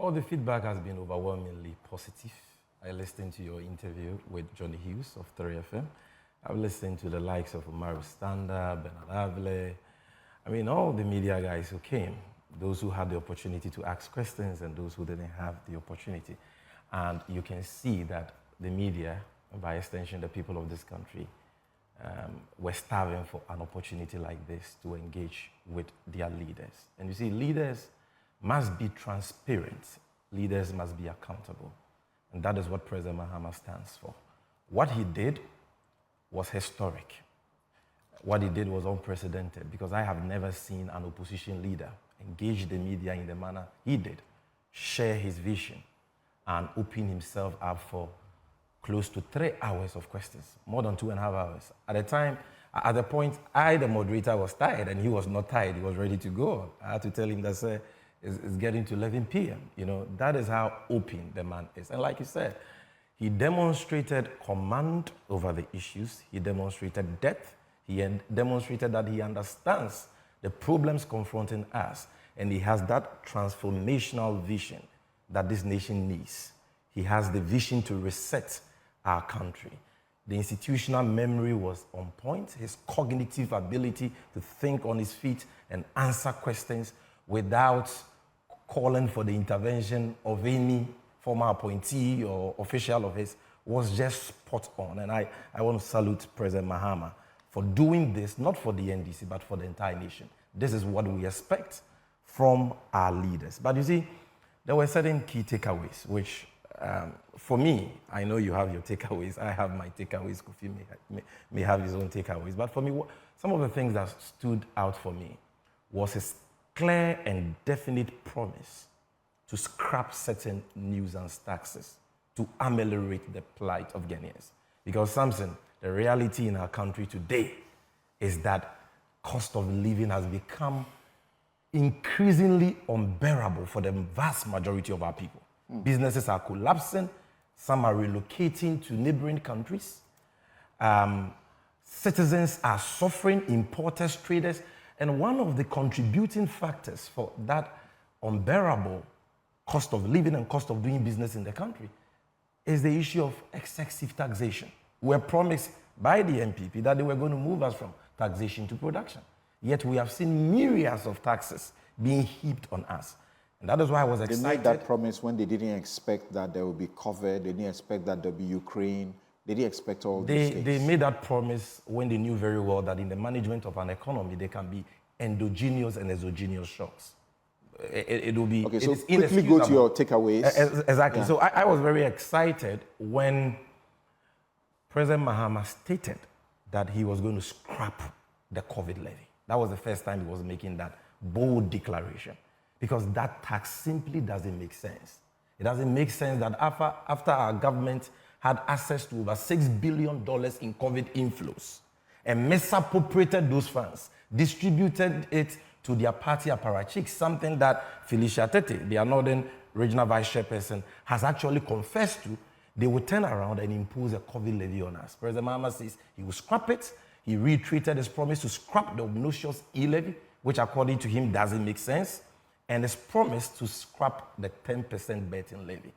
Well, the feedback has been overwhelmingly positive. I listened to your interview with Johnny Hughes of 3FM. I've listened to the likes of Mario Standa, Bernard Avle. I mean, all the media guys who came, those who had the opportunity to ask questions and those who didn't have the opportunity. And you can see that the media, and by extension the people of this country, were starving for an opportunity like this to engage with their leaders. And you see, leaders must be transparent. Leaders must be accountable. And that is what President Mahama stands for. What he did was historic. What he did was unprecedented, because I have never seen an opposition leader engage the media in the manner he did, share his vision, and open himself up for close to 3 hours of questions, more than 2.5 hours. At the point, I, the moderator, was tired, and he was not tired. He was ready to go. I had to tell him that it's getting to 11 p.m. You know, that is how open the man is. And like you said, he demonstrated command over the issues. He demonstrated depth. He demonstrated that he understands the problems confronting us, and he has that transformational vision that this nation needs. He has the vision to reset our country. The institutional memory was on point. His cognitive ability to think on his feet and answer questions without calling for the intervention of any former appointee or official of his was just spot on. And I want to salute President Mahama for doing this, not for the NDC, but for the entire nation. This is what we expect from our leaders. But you see, there were certain key takeaways, which for me, I know you have your takeaways. I have my takeaways. Kofi may have his own takeaways. But for me, some of the things that stood out for me was his clear and definite promise to scrap certain nuisance taxes to ameliorate the plight of Ghanaians. Because, Samson, the reality in our country today is that cost of living has become increasingly unbearable for the vast majority of our people. Businesses are collapsing. Some are relocating to neighboring countries. Citizens are suffering, importers, traders. And one of the contributing factors for that unbearable cost of living and cost of doing business in the country is the issue of excessive taxation. We were promised by the MPP that they were going to move us from taxation to production. Yet we have seen myriads of taxes being heaped on us. And that is why I was excited. They made that promise when they didn't expect that there would be COVID, they didn't expect that there would be Ukraine, they didn't expect all these things. They made that promise when they knew very well that in the management of an economy, there can be endogenous and exogenous shocks. It will be... Okay, so quickly go to your takeaways. Exactly. Yeah. So I was very excited when President Mahama stated that he was going to scrap the COVID levy. That was the first time he was making that bold declaration, because that tax simply doesn't make sense. It doesn't make sense that after our government had access to over $6 billion in COVID inflows and misappropriated those funds, distributed it to their party apparatchiks, something that Felicia Tete, their Northern Regional Vice Chairperson, has actually confessed to, they would turn around and impose a COVID levy on us. President Mahama says he will scrap it. He retreated his promise to scrap the obnoxious e-levy, which according to him doesn't make sense, and his promise to scrap the 10% betting levy.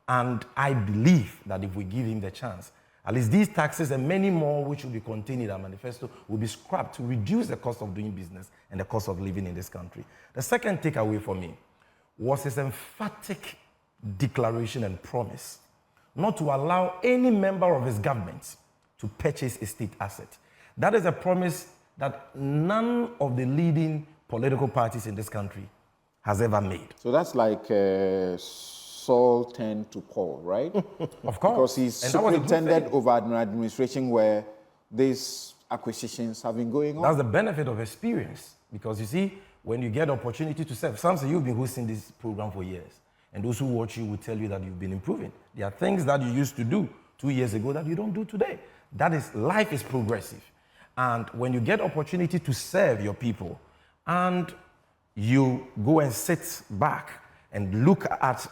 And I believe that if we give him the chance, at least these taxes and many more which will be contained in our manifesto will be scrapped to reduce the cost of doing business and the cost of living in this country. The second takeaway for me was his emphatic declaration and promise not to allow any member of his government to purchase a state asset. That is a promise that none of the leading political parties in this country has ever made. So that's like Saul turned to Paul, right? Of course. Because he's superintendent over an administration where these acquisitions have been going on. That's the benefit of experience. Because you see, when you get opportunity to serve, Samson, you've been hosting this program for years. And those who watch you will tell you that you've been improving. There are things that you used to do 2 years ago that you don't do today. That is, life is progressive. And when you get opportunity to serve your people and you go and sit back and look at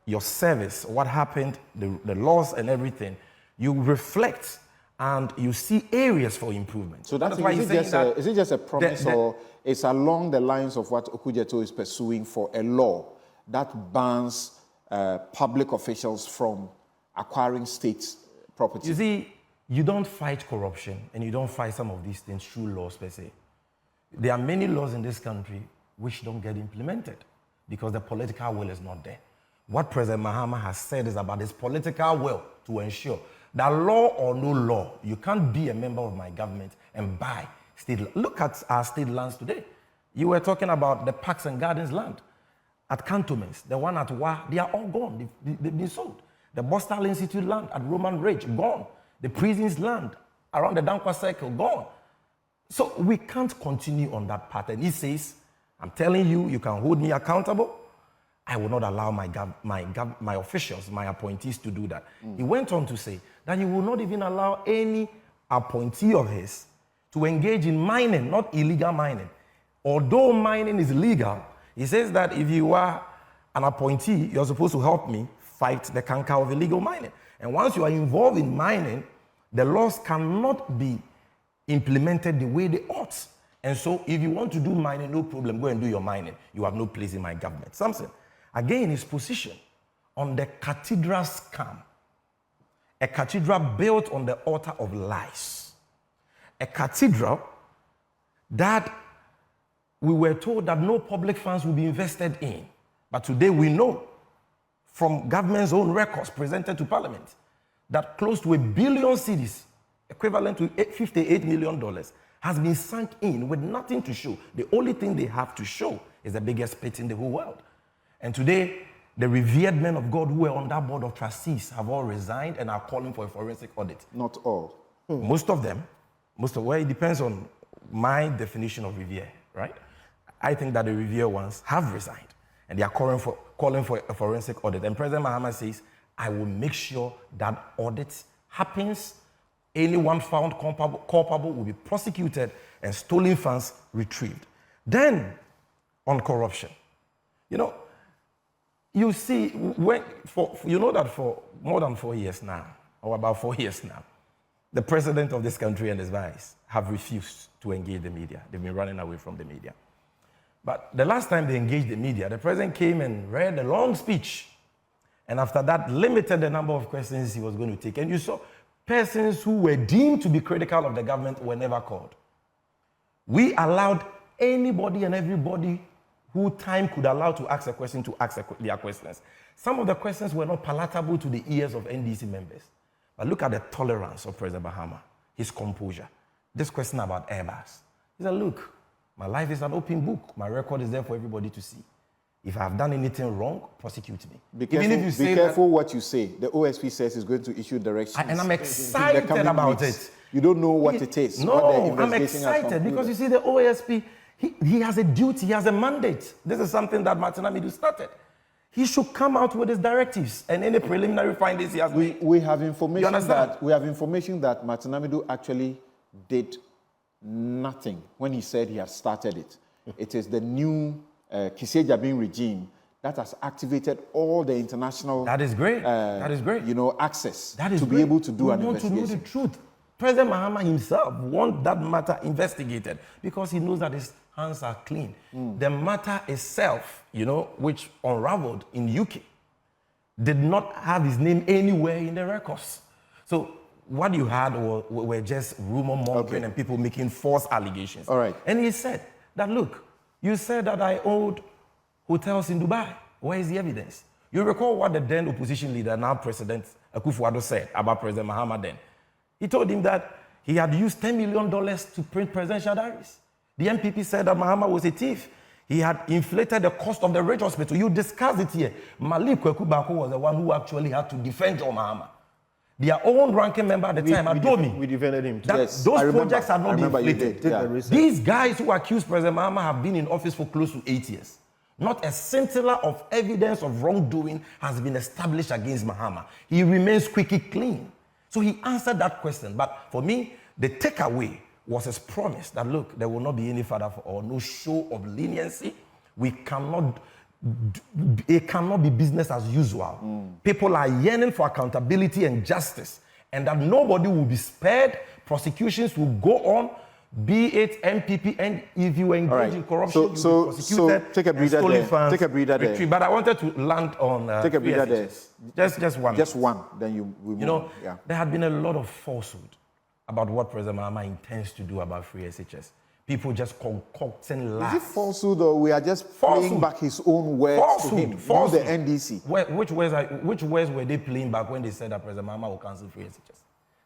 your service, what happened, the laws and everything, you reflect and you see areas for improvement. So that's why is it just a promise or it's along the lines of what Okudzeto is pursuing for a law that bans public officials from acquiring state property? You see, you don't fight corruption and you don't fight some of these things through laws per se. There are many laws in this country which don't get implemented because the political will is not there. What President Mahama has said is about his political will to ensure that law or no law, you can't be a member of my government and buy state land. Look at our state lands today. You were talking about the parks and gardens land at cantonments, the one at Wa, they are all gone. They've been sold. The Boston Institute land at Roman Ridge, gone. The prisons land around the Dankwa Circle, gone. So we can't continue on that path. And he says, I'm telling you, you can hold me accountable. I will not allow my officials, my appointees to do that. He went on to say that he will not even allow any appointee of his to engage in mining, not illegal mining. Although mining is legal, he says that if you are an appointee, you're supposed to help me fight the canker of illegal mining. And once you are involved in mining, the laws cannot be implemented the way they ought. And so if you want to do mining, no problem, go and do your mining. You have no place in my government. Samson, again, his position on the cathedral scam, a cathedral built on the altar of lies, a cathedral that we were told that no public funds will be invested in. But today we know from government's own records presented to Parliament that close to $1 billion cedis, equivalent to $58 million, has been sunk in with nothing to show. The only thing they have to show is the biggest pit in the whole world. And today, the revered men of God who were on that board of trustees have all resigned and are calling for a forensic audit. Not all. Most of them, well, it depends on my definition of revere, right? I think that the revere ones have resigned and they are calling for a forensic audit. And President Mahama says, I will make sure that audit happens. Anyone found culpable will be prosecuted and stolen funds retrieved. Then, on corruption, you see, that for more than 4 years now, or about 4 years now, the president of this country and his vice have refused to engage the media. They've been running away from the media. But the last time they engaged the media, the president came and read a long speech. And after that, limited the number of questions he was going to take. And you saw persons who were deemed to be critical of the government were never called. We allowed anybody and everybody who time could allow to ask a question to ask their questions. Some of the questions were not palatable to the ears of NDC members. But look at the tolerance of President Mahama, his composure. This question about Airbus. He said, look, my life is an open book. My record is there for everybody to see. If I have done anything wrong, prosecute me. Be careful what you say. The OSP says he's going to issue directions. And I'm excited about it. You don't know what it is. No, I'm excited because you see the OSP, he has a duty, he has a mandate. This is something that Martin Amidu started. He should come out with his directives and any preliminary findings he has made. We have information that Martin Amidu actually did nothing when he said he had started it. It is the new Kisejabin regime that has activated all the international. That is great. That is great. Access to be able to do an investigation. We want to know the truth. President Mahama himself wants that matter investigated because he knows that his hands are clean. The matter itself, which unraveled in UK, did not have his name anywhere in the records. So what you had were just rumor mongering and people making false allegations. All right. And he said that, look, you said that I owed hotels in Dubai. Where is the evidence? You recall what the then opposition leader, now President Akufo-Addo, said about President Mahama then. He told him that he had used $10 million to print presidential diaries. The MPP said that Mahama was a thief. He had inflated the cost of the Ridge Hospital. You discussed it here. Malik Kweku Bako was the one who actually had to defend John Mahama. Their own ranking member at the time had told me we defended him. that yes, those projects are not inflated. Yeah. These guys who accused President Mahama have been in office for close to 8 years. Not a scintilla of evidence of wrongdoing has been established against Mahama. He remains squeaky clean. So he answered that question. But for me, the takeaway was his promise that, look, there will not be any further or no show of leniency. It cannot be business as usual. People are yearning for accountability and justice, and that nobody will be spared. Prosecutions will go on. be it MPP, and if you engage right. in corruption, you'll be prosecuted. Take a breather and there. funds, Take a breather there. retreat. But I wanted to land on Take a breather there. Just one. Just one. Then we move. You know, yeah. there had been a lot of falsehood about what President Mahama intends to do about free SHS. People just concocting lies. Is it falsehood or we are just playing back his own words to him? Falsehood. The NDC. Which words were they playing back when they said that President Mahama will cancel free SHS?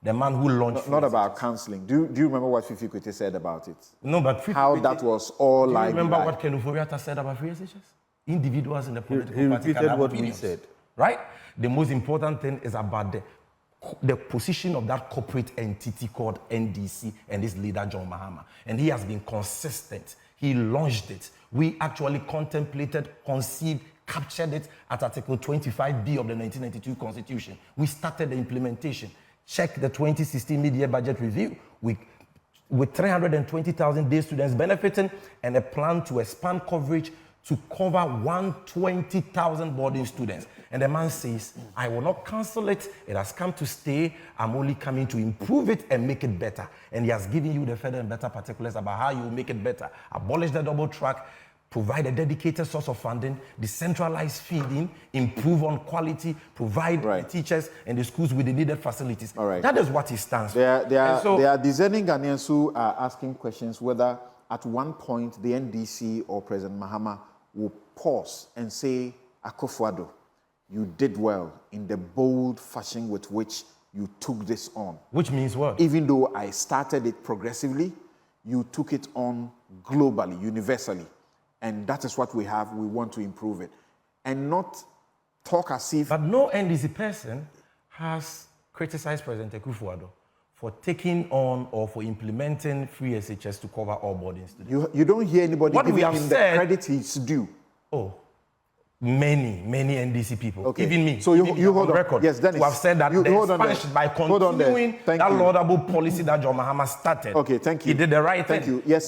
The man who launched Not about cancelling. Do you remember what Fifi Kwete said about it? No, but how that was all do you like. remember what Ken Ofori-Atta said about free SHS? Individuals in the political he party repeated what we said. Right? The most important thing is about the position of that corporate entity called NDC and its leader, John Mahama. And he has been consistent. He launched it. We actually contemplated, conceived, captured it at Article 25B of the 1992 Constitution. We started the implementation. Check the 2016 mid-year budget review. With 320,000 day students benefiting and a plan to expand coverage to cover 120,000 boarding students. And the man says, I will not cancel it. It has come to stay. I'm only coming to improve it and make it better. And he has given you the further and better particulars about how you will make it better. Abolish the double track, provide a dedicated source of funding, decentralize feeding, improve on quality, provide the teachers and the schools with the needed facilities. That is what he stands for. There are discerning Ghanaians who are asking questions whether at one point the NDC or President Mahama will pause and say, Akufo-Addo, you did well in the bold fashion with which you took this on. Which means what? Even though I started it progressively, you took it on globally, universally. And that is what we have. We want to improve it. And not talk as if... But no NDC person has criticized President Akufo-Addo for taking on or for implementing free SHS to cover all boarding students. You don't hear anybody giving him the credit he's due. Oh, many NDC people, even me. So you hold on. Record, yes, Dennis. who have said that by continuing that laudable policy that John Mahama started. Okay, thank you. He did the right thing. Thank you. Yes.